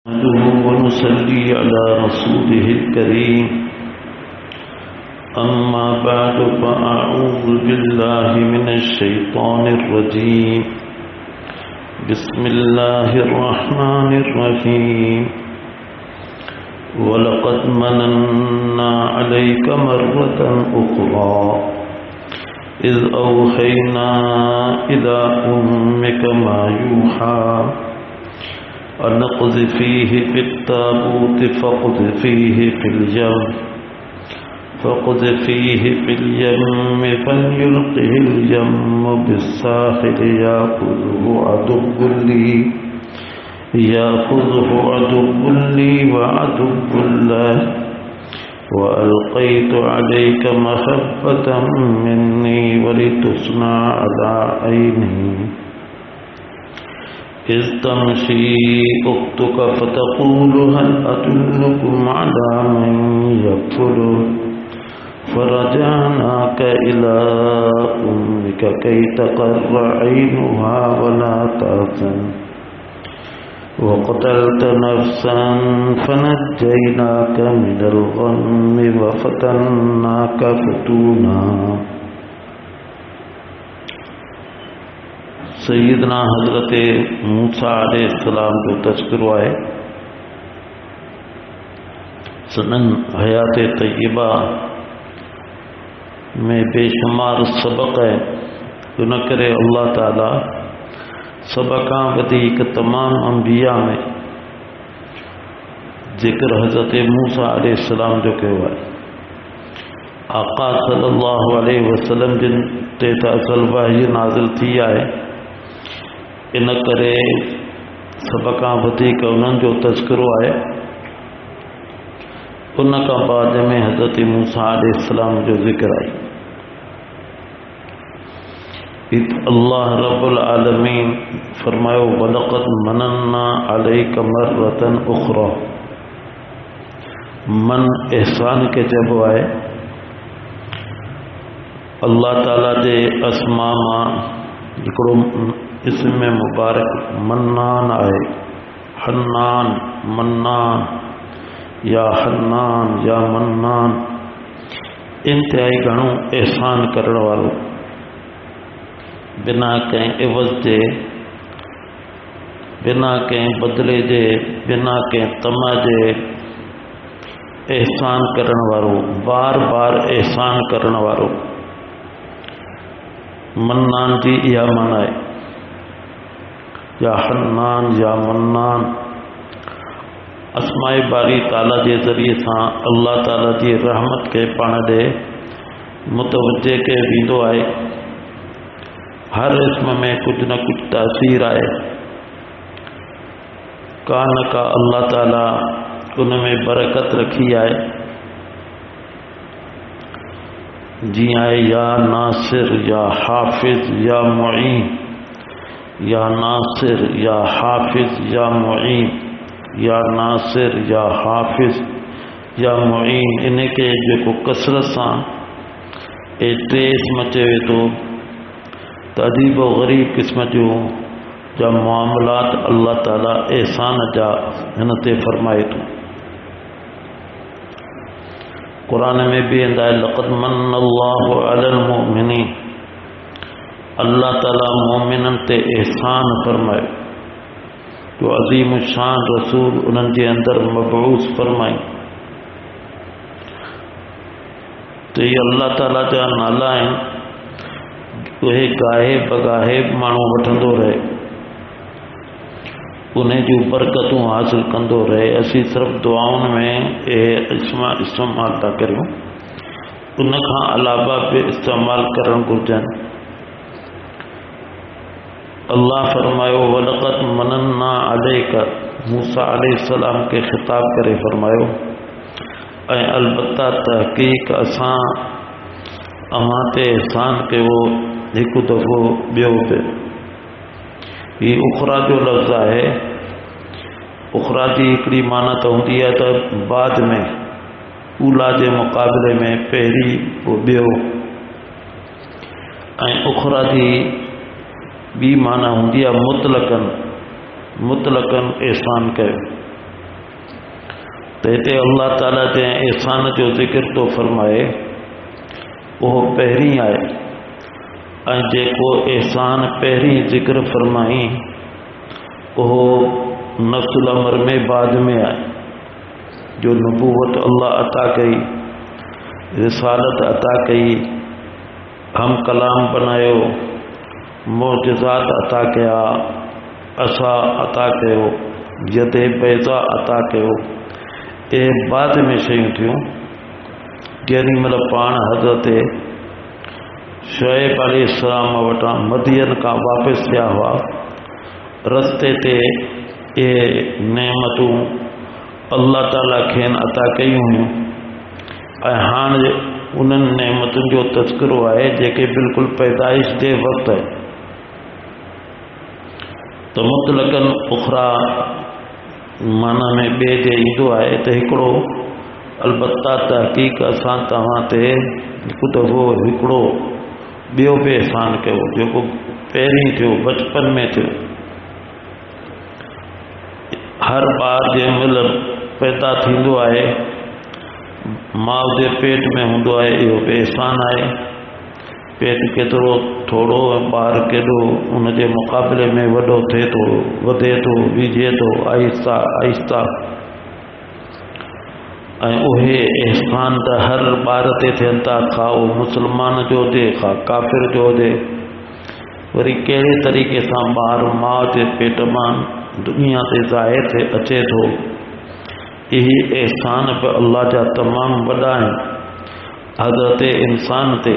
نحمده ونصلي على رسوله الكريم أما بعد فأعوذ بالله من الشيطان الرجيم بسم الله الرحمن الرحيم ولقد مننا عليك مرة أخرى إذ أوحينا إلى أمك ما يوحى أن اقذفيه في التابوت فاقذفيه في اليم فليلقه اليم بالساحل يأخذه عدو لي وعدو له وألقيت عليك محبة مني ولتصنع على عيني إذ تمشي أختك فتقول هل أدلكم على من يكفله فرجعناك إلى أمك كي تقر عينها ولا تحزن وقتلت نفسا فنجيناك من الغم وفتناك فتونا. سیدنا حضرت موسیٰ علیہ السلام جو تذکرہ ہے سنن حیات طیبہ میں بے شمار سبق ہے. تو نہ کرے اللہ تعالی سبقاں ودیک تمام انبیاء میں ذکر حضرت موسیٰ علیہ السلام جو کہو ہے آقا صلی اللہ علیہ وسلم جن تے اصل وحی نازل تھی ہے ان کرے سبقاں ودیک انہن جو تذکرو ہے. ان کا بعد میں حضرت موسیٰ علیہ السلام جو ذکر آئی. اللہ رب العالمین فرماؤ وَلَقَدْ مَنَنَّا عَلَيْكَ مَرَّةً أُخْرَى. من احسان کے جب آئے اللہ تعالیٰ دے اسماء ماں ہکڑو اسم مبارک منان آئے. حنان منان یا حنان یا منان انتہائی گھنوں احسان کرنے والو بنا کہیں عوض دے بنا کہیں بدلے دے بنا کہیں تما دے احسان کرنے والو بار بار احسان کرنے والو. منان جی یا منائے یا حنان یا منان اسماء باری تعالیٰ کے ذریعے سے اللہ تعالیٰ کی رحمت کے پانے دے متوجہ کے ویندو آئے. ہر اسم میں کچھ نہ کچھ تاثیر آئے کا نہ کا اللہ تعالیٰ ان میں برکت رکھی آئے. جی آئے یا ناصر یا حافظ یا معین یا ناصر یا حافظ یا معین یا ناصر یا حافظ یا معین انہیں کے جو کو کثرت ساں اے ٹریس مچے تو عجیب و غریب قسم جو جا معاملات اللہ تعالیٰ احسان جا ہنتے فرمائے تو. قرآن میں بھی اندائے لقد من اللہ علی المؤمنین اللہ تعالیٰ مومنن تے احسان فرمائے جو عظیم الشان رسول انہن کے اندر مبعوث فرمائیں. تو یہ اللہ تعالیٰ جا نالا ہیں وہ گاہے بگاہے مانو وٹھندو رہے انہیں جو برکتوں حاصل کندو رہے. اسی صرف دعاؤں میں استعمال تا کروں ان کا علاوہ بھی استعمال کرن گرجن. اللہ فرمائے وَلَقَدْ مَنَنَّا عَلَيْكَ موسیٰ علیہ السلام کے خطاب کرے فرمائے اے البتہ تحقیق اساں اماتے احسان کے وہ ایک دفعہ بیو پہ. یہ اخرا جو لفظ ہے اخرا کی ایکڑی معنی تو ہوتی ہے تو بعد میں اولا کے مقابلے میں پہری وہ بیو اخرا کی بھی معنی ہوندی ہے مطلقاً احسان کہو. تو ہتے اللہ تعالیٰ جے احسان جو ذکر تو فرمائے وہ پہری آئے جیکو احسان پہری ذکر فرمائی وہ نفس الامر میں بعد میں آئے، جو نبوت اللہ عطا کئی، رسالت عطا کئی، ہم کلام بنایو، معجزات عطا کیا، عصا عطا کیو، ید بیضا عطا کیو، اے بعد میں شیوں تھیوں۔ یعنی مطلب پان حضرت شعیب علیہ السلام وٹا مدین کا واپس کیا ہوا، رستے تے اے نعمتوں اللہ تعالیٰ کھین عطا کیوں ہیں، ہاں انہن نعمتوں جو تذکرو ہے جیکے بالکل پیدائش دے وقت ہے۔ تو مطلقاً اخرى معنی میں بے دے ایدو آئے تو ہکڑو البتہ تحقیق اسان تہاں تے وہ ہکڑو بیو بے احسان کیو جو کو پہری تھو بچپن میں تھو، ہر بار جے مطلب پیدا تھیندو آئے ماں دے پیٹ میں ہوندو آئے یہ بے احسان آئے، پیٹ کیترو تھوڑو بار کیڈو ان کے مقابلے میں وڈو تھے تو ودے تو ویجے تو آہستہ آہستہ اوہے احسان تا ہر بار تے تھین تا، خواہ وہ مسلمان جو دے خواہ کافر جو دے، وری کیڑے طریقے سے بار ماں کے پیٹ مان دنیا تے ظاہر تے اچے تو، یہی احسان پہ اللہ جا تمام وڈا ہیں حضرت انسان تے،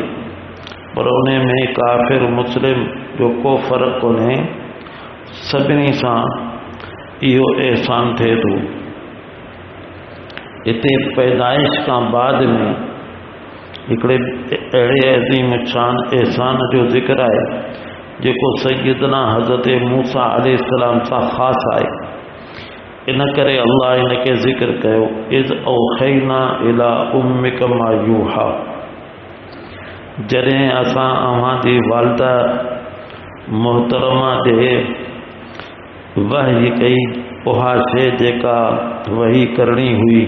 پر انہیں میں کافر مسلم جو کو فرق انہیں سبنی سان یہ احسان تھے تو۔ اتے پیدائش کا بعد میں ایکڑے اڑے عظیم شان احسان جو ذکر آئے جو کو سیدنا حضرت موسیٰ علیہ السلام سا خاص آئے، ان کرے اللہ ان کے ذکر کہو اذ اوحینا الی امک ما یوحا، جڑیں اساں اوہاں دی والدہ محترمہ دے وحی کئی اہا شے جیکا وحی کرنی ہوئی۔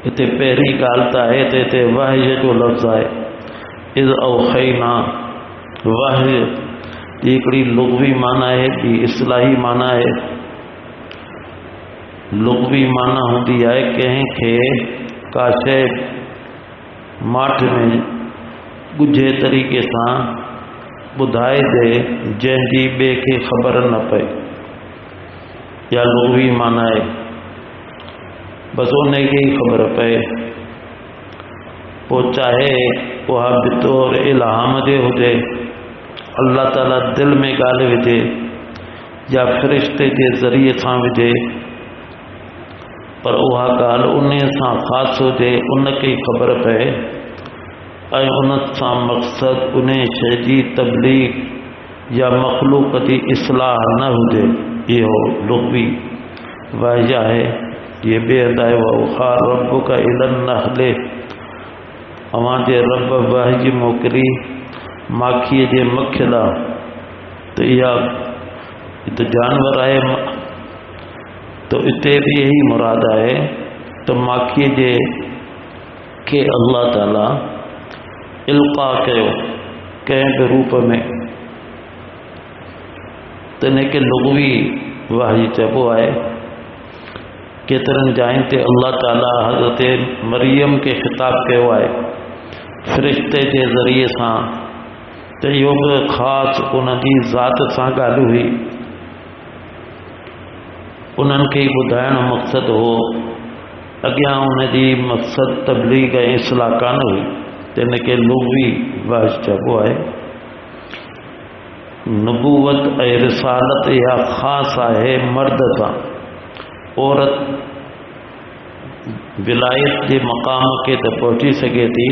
اتنے پہری ॻाल्हि ہے تو اتنے وحی جو لفظ ہے اذ اوحینا، وحی ہکڑی لغوی معنی ہے بھی اصطلاحی معنی ہے۔ لغوی معنی ہوندی ہے کہیں کہ کا شے ماٹھ میں ڳجھے طریقے سے بدھائے دے جن جی بے کے خبر نہ پے، یا لغوی معنی ہے بس انہیں کی خبر پے، وہ چاہے وہ بطور الہام دے ہوجے اللہ تعالیٰ دل میں ڳالھ وجھے یا فرشتے کے ذریعے سان وجھے، پر وہ ڳالھ انہیں سان خاص ہوجے ان کی خبر پے، ان سا مقصد انہیں شے جی تبلیغ یا مخلوق کی اصلاح نہ ہوجے، یہ لغوی واجہ ہے۔ یہ بے ادائے وَأَوْحَىٰ رَبُّكَ إِلَى النَّحْلِ، اوان جے رب واجی موکلی ماکھی جے مکھلا، تو یہ تو جانور ہے تو اتے بھی یہی مراد ہے تو ماکھی جے کہ اللہ تعالیٰ القا کیو کہیں بھی روپ میں، تو انہیں کہ لغوی واحی چبو آئے کترن جائیں تے اللہ تعالیٰ حضرت مریم کے خطاب کیو آئے فرشتے کے ذریعے ساں، تو یہ خاص انہوں کی ذات ساں ڳالھ ہوئی، انہوں کے بدھائن مقصد ہو اگیاں انہیں دی مقصد تبلیغ اصلاح کان ہوئی، تین کے لغوی واحد چبو آئے۔ نبوت اے رسالت یا خاص ہے مرد ساں، عورت ولایت کے مقام کے تو پہنچی سکے تھی،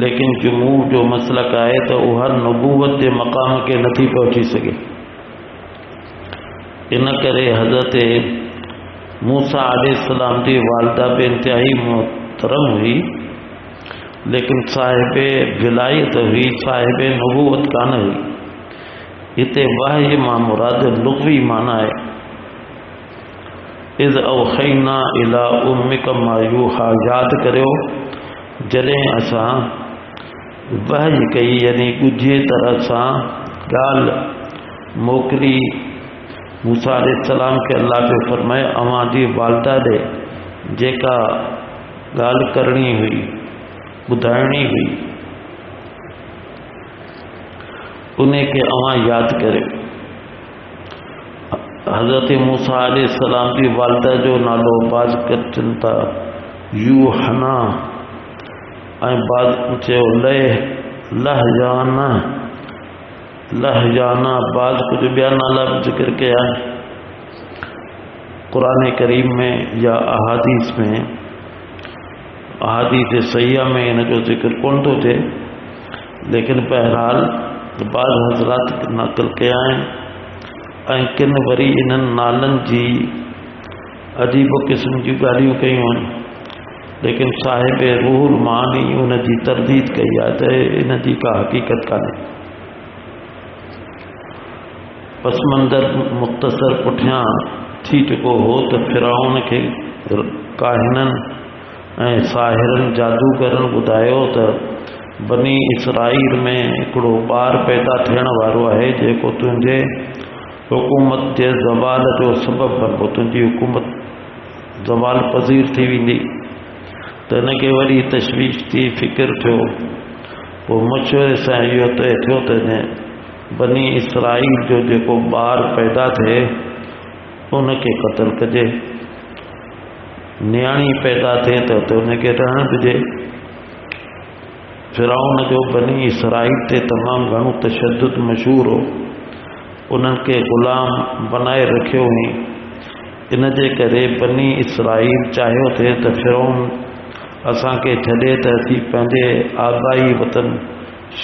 لیکن جمہور جو مسلک آئے تو وہ ہر نبوت کے مقام کے نتھی پہنچی سکے۔ ان کرے حضرت موسیٰ علیہ السلام کی والدہ بے انتہائی محترم ہوئی، لیکن صاحب ولایت ہوئی، صاحب نبوت کان ہوئی۔ اتنے واحد ماں مراد لغوی معنی ہے، اذ اوحینا الی امک ما یوحا، یاد کریو جڏहिं اساں وحی کئی یعنی ॻجھے طرح ساں ॻाल्हि موکلی موسیٰ علیہ السلام کے اللہ پہ فرمائے اواں جی والدہ ॾے जेका ॻाल्हि करणी हुई ॿुधाइणी हुई उन खे अवां यादि करियो। हज़रत मूसा अलैहिस्सलाम जी वालिदा जो नालो बाज़ कनि था यूहना ऐं बाज़ चयो लहजाना बाज़ कुझु ॿिया नाला बि ज़िक्र कया क़ुरान करीम में या अहादीस सहिया में इन जो ज़िक्र कोन थो थिए, लेकिन बहरहाल बाज़ हज़रात नक़ल कया आहिनि ऐं किन वरी इन्हनि नालनि जी अजीब क़िस्म जूं ॻाल्हियूं कयूं आहिनि, लेकिन साहिब रूहुल मानी उन जी तरदीद कई आहे त इन जी का हक़ीक़त कान्हे। पस मंदर मुख़्तसर पुठियां थी चुको हो त फिरौन खे काहिननि ऐं साहिरनि जादूगरनि ॿुधायो त बनी इसराईल में हिकिड़ो ॿार पैदा थियण वारो आहे जेको तुंहिंजे हुकूमत जे ज़वाल जो सबबु बणिबो, तुंहिंजी हुकूमत ज़वाल पज़ीर थी वेंदी। त हिनखे वरी तशवीश थी, फ़िकिर थियो, पोइ मशवरे सां इहो तय थियो त बनी इसराईल जो जेको ॿार पैदा थिए उनखे क़त्ल कजे, नियाणी पैदा थिए त उनखे रहण ॾिजे। फिरौन जो बनी इसराईल ते तमामु घणो तशद्दुद मशहूर हो, उन्हनि खे ग़ुलाम बनाए रखियो हुई। इन जे करे बनी इसराईल चाहियो थे त फिरौन असांखे छॾे त असीं पंहिंजे आबाई वतन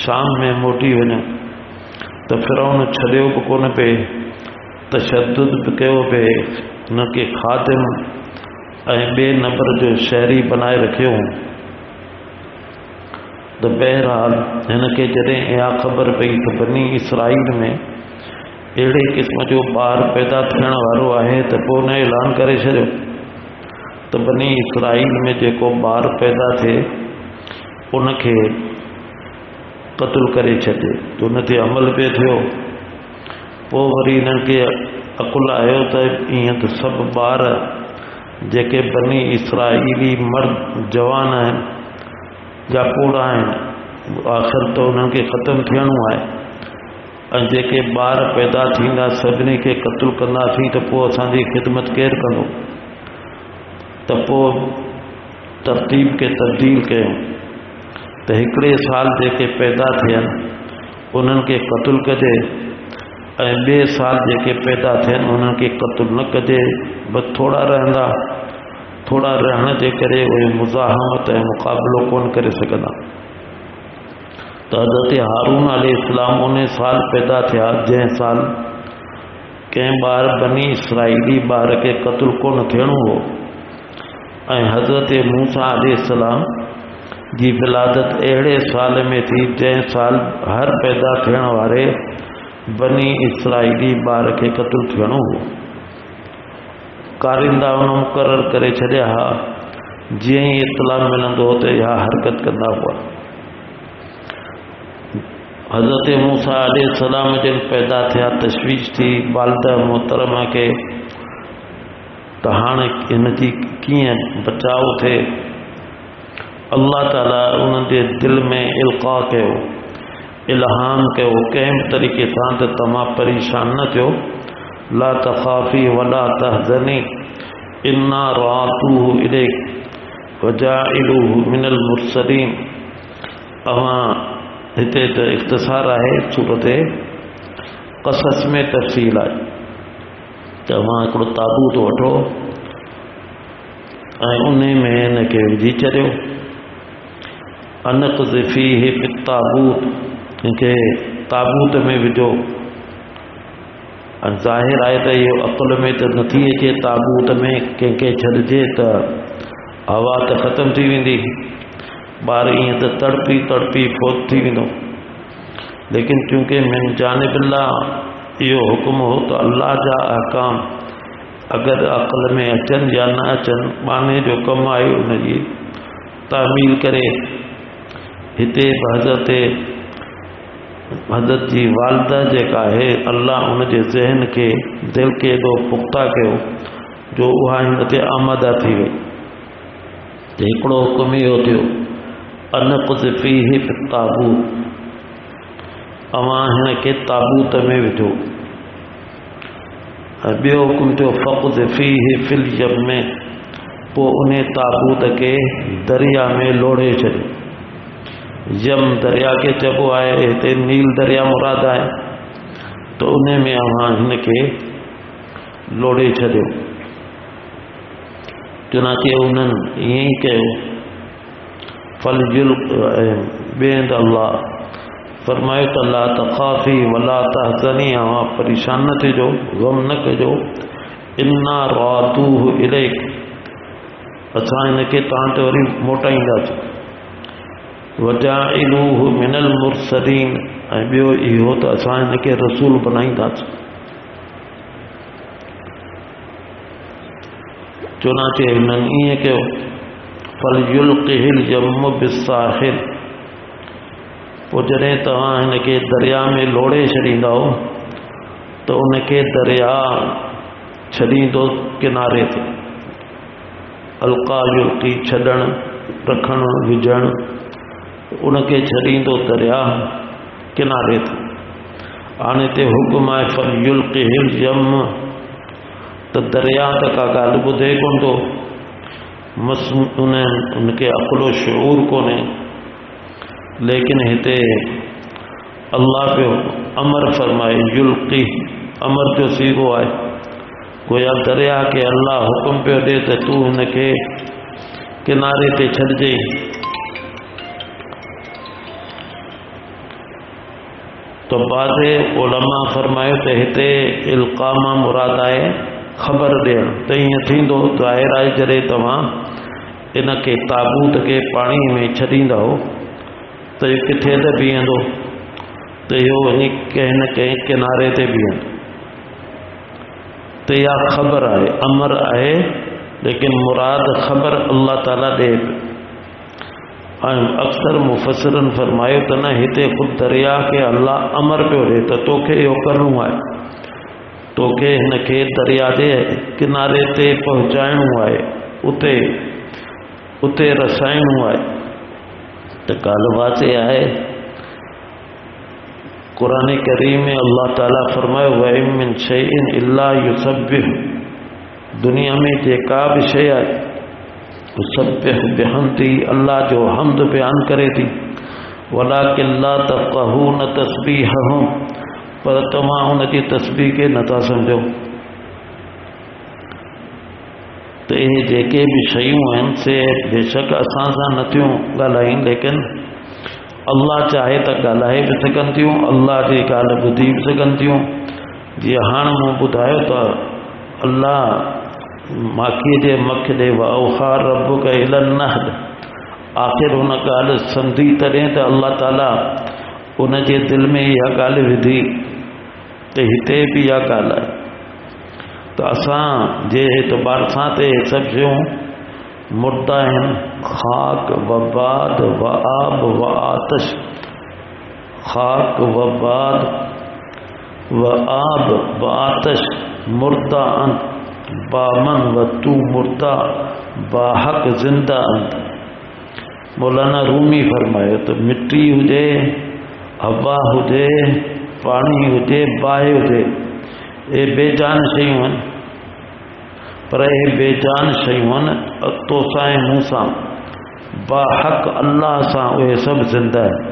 शाम में मोटी वञूं, त फिरौन छॾियो बि कोन पिए, तशद्दुद बि कयो पिए, हुनखे खादिम ऐं ॿिए नंबर जो शहरी बनाए रखियो हुओ। त बहरहाल हिनखे जॾहिं इहा ख़बर पई त बनी इसराईल में अहिड़े क़िस्म जो ॿार पैदा थियण वारो आहे त पोइ हुन ऐलान करे छॾियो त बनी इसराईल में जेको ॿार पैदा थिए उनखे क़त्ल करे छॾे। त उन ते अमल बि थियो। पोइ वरी हिननि खे अकुल आयो त ईअं त सभु ॿार जेके बनी इसराईली मर्द जवान आहिनि या पोड़ा आहिनि आख़िर त उन्हनि खे ख़तमु थियणो आहे, ऐं जेके ॿार पैदा थींदा सभिनी खे क़त्ल कंदासीं त पोइ असांजी ख़िदमत केरु कंदो। त पोइ तरतीब खे तब्दील कयूं त हिकिड़े साल जेके पैदा थियनि उन्हनि खे क़त्ल कजे ऐं ॿिए साल जेके पैदा थियनि उन्हनि खे क़त्ल न कजे, बसि थोरा रहंदा, थोरा रहण जे करे उहे मुज़ाहमत ऐं मुक़ाबिलो कोन करे सघंदा। त हज़रत हारून अलैहिस्सलाम उन साल पैदा थिया जंहिं साल कंहिं ॿार बनी इसराईली ॿार खे क़त्ल कोन थियणो हो, ऐं हज़रत मूसा अलैहिस्सलाम जी विलादत अहिड़े साल में थी जंहिं साल हर पैदा थियण वारे बनी इसराईली ॿार खे क़त्ल थियणो हो। कारिंदा उन मुक़ररु करे छॾिया हुआ, जीअं ई इत्तला मिलंदो हो त इहा हरकत कंदा हुआ। हज़रत मूसा अलैहिस्सलाम जन पैदा थिया, तशवीश थी वालिदा मोहतरमा खे त हाणे हिन जी कीअं बचाव थिए। अल्लाह ताला उन्हनि जे दिलि में इल्क़ा कयो, इल्हाम कयो कंहिं बि तरीक़े सां त तव्हां परेशान न थियो। ला तख़ाफ़ी वला तहज़नी इन्ना रातूहु इलैक वजाइलूहु मिनल मुरसलीन। अवां हिते त इख़्तिसार आहे, सूरत क़सस में तफ़सील आहे। तव्हां हिकिड़ो ताबूत वठो ऐं उन में हिनखे विझी छॾियो। अनक़ज़ फ़ीहि फ़ित्ताबूत, हिनखे ताबूत में विझो। ज़ाहिर आहे त इहो अक़ुल में त नथी अचे, ताबूत में कंहिंखे छॾिजे त हवा त ख़तमु थी वेंदी, ॿार ईअं त तड़पी तड़पी फोत थी वेंदो। लेकिन चूंकि मिन जानिबिल्लाह इहो हुकुम हो त अल्लाह जा अहकाम اگر عقل میں اچن یا نہ اچن بانے جو کم آئے ان کی تعمیل کرے. ہتے حضرت جی والدہ جیکا ہے اللہ ان کے ذہن کے دل کے ایڈو پختہ کیو جو وہاں ہن تے آمادہ تھی وئی. تے ہکڑو حکم اہو تھیو ان قذفیہ فی التابوت، اواں ہن کے تابوت میں وجھو. ॿियो حکم تھیو فقذفیہ فی الیم، پو انہیں تابوت کے دریا میں لوڑے چھڏو. یم دریا کے چبو آئے ہتے نیل دریا مراد آئے تو انہیں میں اوہاں ہن کے لوڑے چھڈیو. چنانچہ انہن یہی کہو فلیلق بیند اللہ فرمائے تو لا تخافی ولا تحزنی، ہاں پریشان نہ تھجو غم نہ کجو. انا رادوہ الیک، اساں ان کے تاں تے وری موٹائینداسیں. وجاعلوہ من المرسلین، ऐं ॿियो इहो त असां हिनखे रसूल बनाईंदासीं. चुनाचे हिननि ईअं कयो फलयुल्क़िहिल यम बिस्साहिल, पोइ जॾहिं तव्हां हिनखे दरिया में लोड़े छॾींदव त उनखे दरिया छॾींदो किनारे ते. अलका युल्की छॾणु रखणु विझणु, उनखे छॾींदो दरिया किनारे ते. हाणे हिते हुकुम आहे फलयुल्क़िहिल यम, त दरिया त का ॻाल्हि ॿुधे कोन थो, उनखे अक़ुलो शऊर कोन्हे. लेकिन हिते अल्लाह पियो अमर फरमाए, युल्क़ी अमर जो सीगो आहे, गोया दरिया खे अल्लाह हुकुम पियो ॾे त तूं हिनखे किनारे ते छॾिजे. तो बाद उलमा फरमायो त हिते इल्क़ामा मुराद आहे ख़बर ॾियणु. त ईअं थींदो ज़ाहिर आहे जॾहिं तव्हां इन खे ताबूत खे पाणी में छॾींदव त इहो किथे त बीहंदो, त इहो वञी कंहिं न कंहिं किनारे ते बीहंदो. त इहा ख़बर आहे, अमर आहे, लेकिन मुराद ख़बर अल्लाह ताला ॾे. अक्सर मुफ़सिरन फरमायो त न हिते ख़ुदि दरिया खे अल्लाह अमर पियो ॾे त तोखे इहो करिणो आहे, तोखे हिनखे दरिया जे किनारे ते पहुचाइणो आहे, उते रसाइणो आहे. त ॻाल्हि वाज़े आहे. क़ुरान करीम में अल्लाह ताला फरमायो वइन मिन शैइन इल्ला युसब्बिहु, दुनिया में जेका बि शइ आहे युसब्बिहु बिहम्दी, अल्लाह जो हम्द बयान करे थी. वलाकिन ला तफ़क़हून तस्बीहहुम, पर तव्हां उनजी तस्बीह खे नथा सम्झो. त इहे जेके बि शयूं आहिनि से बेशक असां सां नथियूं ॻाल्हाइनि, लेकिन अल्लाह चाहे त ॻाल्हाए बि सघनि थियूं, अल्लाह जी ॻाल्हि ॿुधी बि सघनि थियूं. जीअं हाणे मूं ॿुधायो त अल्लाह माखीअ जे मख ॾे वओहा रब्बुक इलन नहल, आख़िर हुन ॻाल्हि सम्झी तॾहिं त अल्लाह ताला उन जे दिलि में इहा ॻाल्हि विधी त हिते बि इहा ॻाल्हि आहे. त असां जे एतबार सां ते सभु शयूं मुर्दा आहिनि. ख़ाक व बाद व आब व आतश, ख़ाक व बाद व आब व आतश मुर्दा अंत, बामन व तू मुर्दा बाहक ज़िंदा अंत. मौलाना रूमी फरमायो त मिट्टी हुजे, हवा हुजे, पाणी हुजे, बाहि हुजे, ये बेजान शयूं आहिनि, पर ये बेजान शयूं आहिनि तोसां ऐं मूं सां बाहक अल्लाह सां उहे सभु ज़िंदा आहिनि.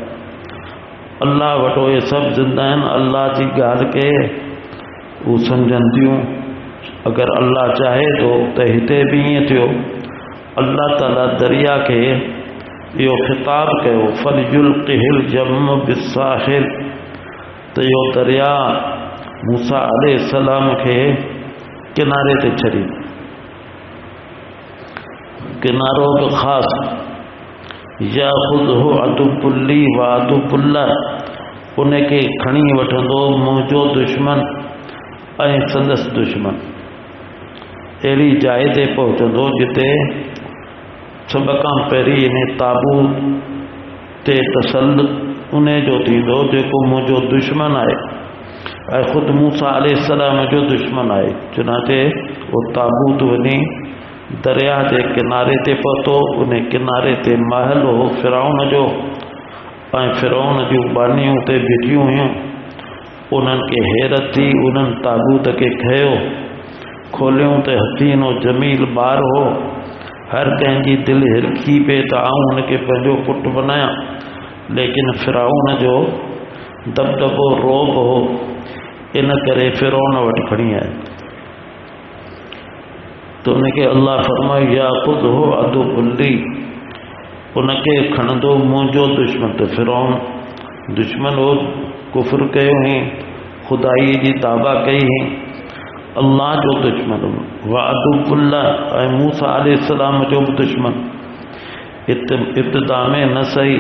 अल्लाह वटि उहे सभु ज़िंदा आहिनि. अल्लाह जी ॻाल्हि खे उहे सम्झनि थियूं. अगरि अल्लाह चाहे थो त हिते बि ईअं थियो. अल्लाह ताला दरिया खे इहो ख़िताब कयो फलयुल्क़िहिल यम बिस्साहिल, त इहो दरिया मूसा अलैहिस्सलाम खे किनारे ते छॾी. किनारो बि ख़ासि याख़ुज़हु अदुब्बुली व अदुब्बुल्लाह, उनखे खणी वठंदो मुंहिंजो दुश्मन ऐं संदसि दुश्मन. अहिड़ी जाइ ते पहुचंदो जिते सभ खां पहिरीं इन ताबूत ते तसल्लुत उन जो थींदो जेको मुंहिंजो दुश्मन आहे ऐं ख़ुदि मूसा अलैहिस्सलाम जो दुश्मन आहे। चुनाचे उहो ताबूत वञी दरिया जे किनारे ते पहुतो। उन किनारे ते महल हो फिरौन जो ऐं फिरौन जूं बानियूं उते बीठियूं हुयूं। उन्हनि खे हैरत थी, उन्हनि ताबूत खे खयो, खोलियूं त हसीनो जमील ॿार हो। हर कंहिंजी दिलि हिरकी पिए त आऊं हुनखे पंहिंजो पुटु बणायां, लेकिन फिरौन जो दबदबो रोब हो, इन करे फिरौन वटि खणी आया। तो उनखे अल्लाह फरमायो या ख़ुदि हो अदु कुल्ली, उनखे खणंदो मुंहिंजो दुश्मन। त फिरौन दुश्मन हो, कुफ्र कयो हुई, खुदाई जी दावा कई हुई, अल्लाह जो दुश्मन व अदुल्ला ऐं मूसा अलैहिस्सलाम जो बि दुश्मन। इब्तिदा में न सही,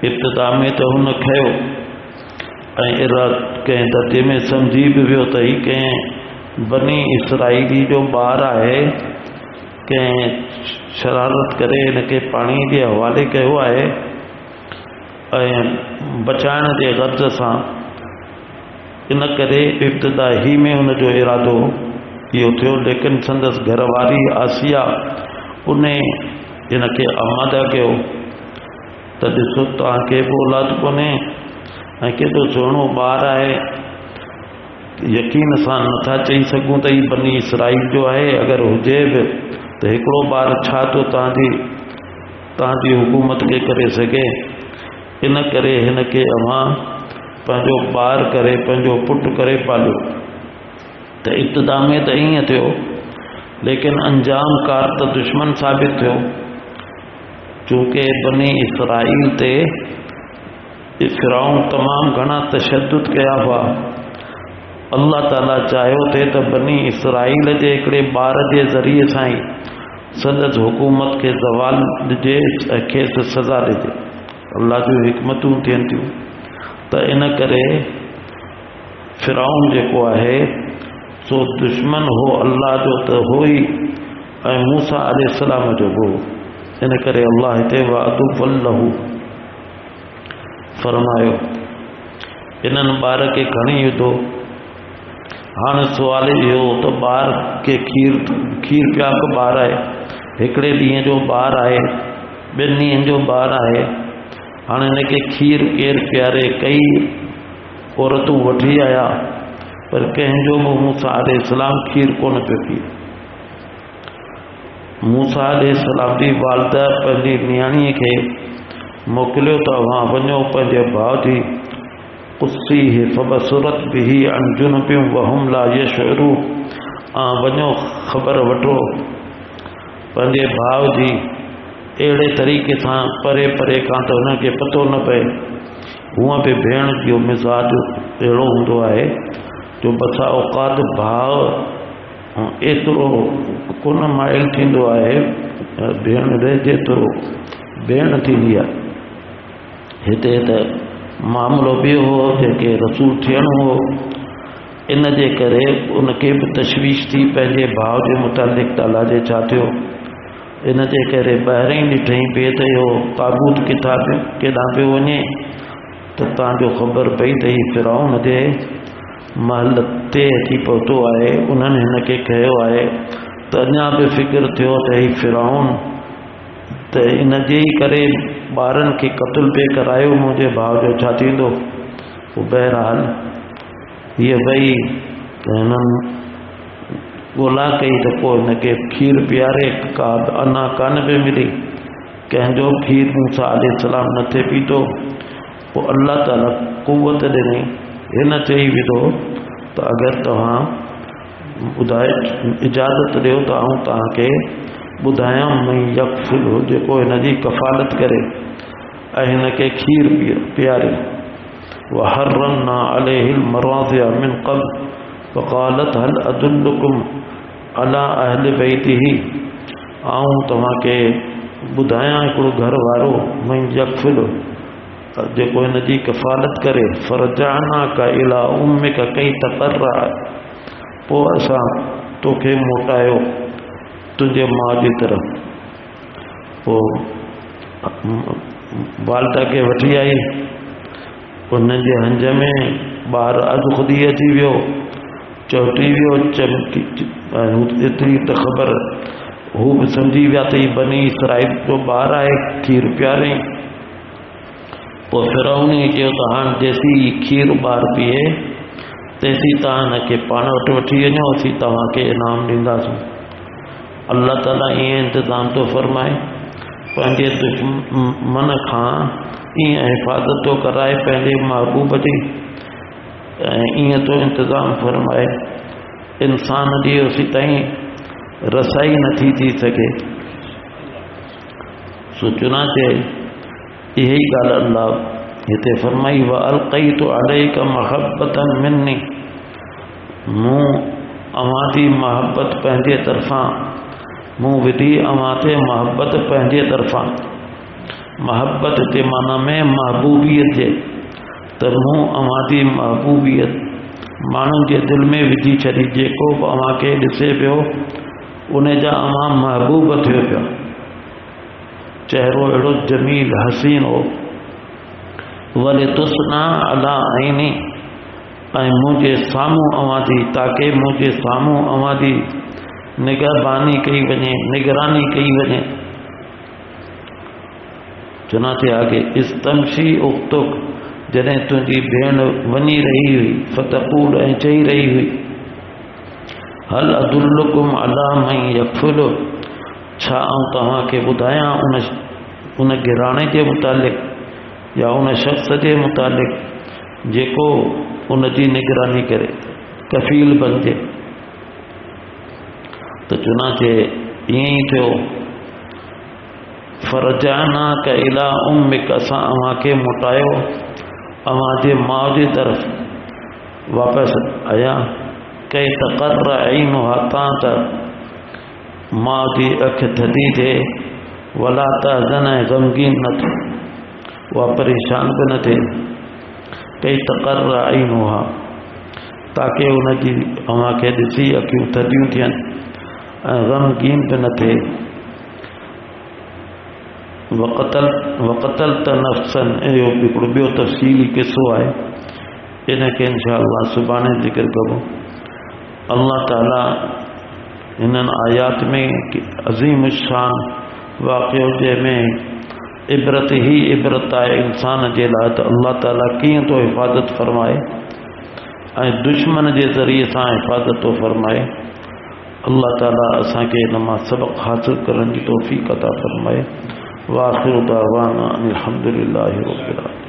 इब्तिदा में त हुन खयो ऐं इराद कंहिं दर्जे में सम्झी बि वियो त ही कंहिं बनी इसराइली जो ॿारु आहे, कंहिं शरारत करे हिनखे पाणी जे हवाले कयो आहे ऐं बचाइण जे गर्ज़ सां। इन करे इब्तिदा ही में हुनजो इरादो इहो थियो, लेकिन संदसि घरवारी आसिया उन हिनखे आमादा कयो त ॾिसो तव्हांखे बि औलाद कोन्हे ऐं केॾो सुहिणो ॿारु आहे, यकीन सां नथा चई सघूं त ही बनी इसराइल जो आहे, अगरि हुजे बि त हिकिड़ो ॿारु छा थो तव्हांजी हुकूमत खे करे सघे। इन करे हिनखे अव्हां पंहिंजो ॿार करे, पंहिंजो पुटु करे पालियो। त इब्तिदा में त ईअं थियो, लेकिन अंजाम कार त दुश्मन साबित थियो। चूंकि बनी इसराइल ते फिरौन तमामु घणा तशद्दुद कया हुआ। अल्लाह ताला चाहियो थे त बनी इसराइल जे हिकिड़े ॿार जे ज़रिए सां ई संदसि हुकूमत खे ज़वाल ॾिजे ऐं खेसि सज़ा ॾिजे। अल्लाह जूं हिकमतूं थियनि थियूं। त इन करे फिरौन जेको आहे सो दुश्मन हो अल्लाह जो त हो ई ऐं मूसा अलैहिस्सलाम जो हो। इन करे अल्लाह हिते वअदुल्लहु फरमायो इन्हनि ॿार खे खणी विधो। हाणे सुवाल इहो त ॿार खे खीर पियाक ॿारु आहे, हिकिड़े ॾींहं जो ॿारु आहे, ॿिनि ॾींहंनि जो ॿारु आहे। हाणे हिनखे खीर केरु पीआरे? कई औरतूं वठी आया, पर कंहिंजो बि मूसा अलैहिस्सलाम खीर कोन पियो पीए। मूसा अलैहिस्सलाम जी वालिदा पंहिंजी नियाणीअ खे मोकिलियो त अव्हां वञो पंहिंजे भाउ जी कुस्सी फबसुरत बिही अन जुनुबियूं वहुम ला यशउरू, वञो ख़बर वठो पंहिंजे भाउ जी अहिड़े तरीक़े सां परे परे खां त हुनखे पतो न पए। हूअं बि भेण जो मिज़ाज अहिड़ो हूंदो आहे जो बसा औकात भाउ एतिरो कोन माइल थींदो आहे, भेण जेतिरो भेण थींदी आहे। हिते त मामिलो ॿियो हो जेके रसूल थियणो हो, इन जे करे उनखे बि तशवीश थी पंहिंजे भाउ जे मुतालिक़ ताला जे छा थियो। इन जे करे ॿाहिरीं ॾिठईं पिए त इहो ताबूत किथां केॾांहुं पियो वञे, त तव्हांजो ख़बर पई त हीउ फिरौन जे महल ते अची पहुतो आहे। उन्हनि हिनखे कयो आहे त अञा बि फ़िक्र थियो त हीउ फिरौन त इन जे ई करे ॿारनि खे क़त्ल पे करायो, मुंहिंजे भाउ जो छा थींदो। पोइ बहरहाल हीअ भई हिननि ॻोल्हा कई त पोइ हिनखे खीर पीआरे, का अना कान पे मिली, कंहिंजो खीर मूसा अलैहिस्सलाम न थिए पीतो। पोइ अल्लाह ताला क़ुव्वत ॾिनई, हिन चई विधो त अगरि तव्हां इजाज़त ॾियो त आऊं तव्हांखे ॿुधायां मई यकफुल जेको हिनजी कफ़ालत करे ऐं हिनखे खीर पीआरे। वहर्रमना अलैहिल मराज़िअ मिन क़ब्ल फ़क़ालत हल अदुल्लुकुम अला अहल बैतिही, आऊं तव्हांखे ॿुधायां हिकिड़ो घर वारो मई यकफुल जेको हिनजी कफ़ालत करे। फरजाना का इला उम्मिक कई तक़र्रा, पोइ असां तोखे मोटायो तुझे माँ की तरफ। वो बालटा के वठी आई, उनजे हंज में ॿार अधु खुदी अची वियो, चौटी वियो, चमकी एतिरी त ख़बर हू भी समझी विया त ही बनी इसराइल जो ॿार आहे, खीर पियारे। पोइ फिरौन चयो त हाणे जेसी खीर ॿार पीए तेसी तव्हां हिनखे पाण वटि वठी वञो, असीं तव्हांखे इनाम ॾींदासीं। अल्लाह ताला ईअं इंतज़ाम थो फरमाए, पंहिंजे दुश्मन खां ईअं हिफ़ाज़त थो कराए पंहिंजे महबूब जी, ऐं ईअं थो इंतज़ाम फरमाए इंसान जी उसी ताईं रसाई नथी थी सघे। सो चुनाचे यही ॻाल्हि अल्लाह हिते फरमाई, व अलक़ैतु अलैका महब्बतन मिन्नी, मूं अव्हां जी महबत पंहिंजे तरफ़ां, मूं विधी अव्हां ते महबत पंहिंजे तरफ़ां। महबत जे माना में महबूबियत जे, त मूं अव्हां जी महबूबियत माण्हुनि जे दिलि में विझी छॾी। जेको बि अव्हां खे ॾिसे पियो उन जा अव्हां महबूब थियो पिया। चहिरो अहिड़ो जमील हसीन हो। वले तुसना अला आईनी, ऐं मुंहिंजे साम्हूं अव्हां जी, ताके मुंहिंजे साम्हूं अव्हां जी निगहबानी कई वञे, निगरानी कई वञे। चुनाचे आगे इस्तमशी उख्तुक, जॾहिं तुंहिंजी भेण वञी रही हुई, फतकूल ऐं चई रही हुई, हल अदुल्लुकुम अला मन यकफुलु, छा आऊं तव्हांखे ॿुधायां उन गिराणे जे मुतालिक़ या उन शख़्स जे मुतालिक़ जेको उन जी निगरानी करे, कफ़ील बणिजे। त चुनाचे ईअं ई थियो। फरजानाक इला उम्मिक, असां अव्हांखे मोटायो अव्हां जे माउ जी तरफ़ वापसि आया। कई तक़र्र ऐनुहा, तां त माउ जी अखि थधी थिए, वला तहज़न, ग़मगीन न थिए, उहा परेशान बि न थिए। कई तक़र्र ऐनुहा, ताकि उनजी अव्हां खे ॾिसी अखियूं थधियूं थियनि ऐं ग़मगीन बि न थिए। वक़तल त नफ़्सन, इहो हिकिड़ो ॿियो तफ़सीली किस्सो आहे, इनखे इंशाअल्लाह सुभाणे ज़िक्र कबो। अल्लाह ताला हिननि आयात में अज़ीम शान वाक़ियो जंहिंमें इबरत ई इबरत आहे इंसान जे लाइ, त अल्लाह ताला कीअं थो हिफ़ाज़त फरमाए ऐं दुश्मन जे ज़रिए सां हिफ़ाज़त थो फरमाए। अल्लाह ताला असांखे इन मां सबक़ हासिल करण जी तौफ़ीक़ अता फरमाए। वाखिरु दावाना अल्हम्दुलिल्लाहि रब्बिल आलमीन।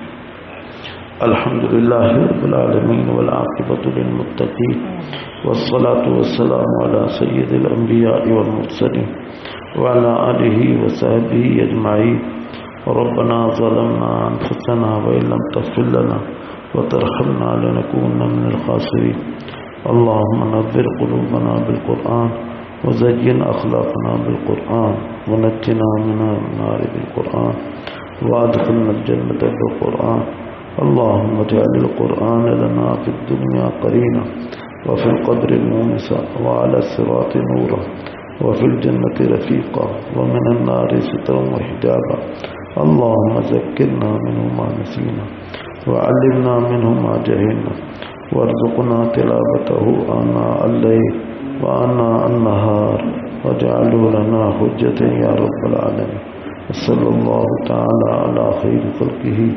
अल्हम्दुलिल्लाहि रब्बिल आलमीन वल आक़िबतु लिल मुत्तक़ीन वस्सलातु वस्सलामु अला सय्यिदिल अंबिया'i वल मुरसलीन व अला आलिहि व सहबिहि अजमाईन। रब्बना ज़लमना अनफुसना व इल्लम तग़फिर लना व तरहमना लनकूनन्ना मिनल ख़ासिरीन। अल्लाहुम्मा नव्विर क़ुलूबना बिल क़ुरआन व ज़य्यिन अख़लाक़ना बिल क़ुरआन व नज्जिना मिनन नार बिल क़ुरआन व अदखिलना जन्नत बिल क़ुरआन। अल्लाहुम्मा जअलिल क़ुरआन लना फिद दुनिया क़रीना व फिल क़ब्रि मूनिसा व अला सिराति नूरा व फिल जन्नति रफ़ीक़ा व मिनन नारि सितरन व हिजाबा। अल्लाहुम्मा ज़क्किरना मिन्हु मा नसीना व अल्लिमना मिन्हु मा जहलना वरज़ुक़ना तिलावतहु आना अल-लैल व आना अन-नहार वजअलहु लना हुज्जतन या रब्बल आलमीन। सल्लल्लाहु तआला अला खैरि ख़ल्क़िही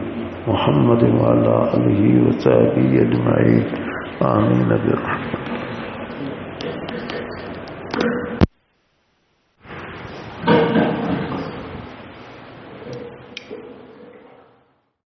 मुहम्मद व अला आलिहि व सहबिहि अजमाईन। आमीन बिर्रहमतिक।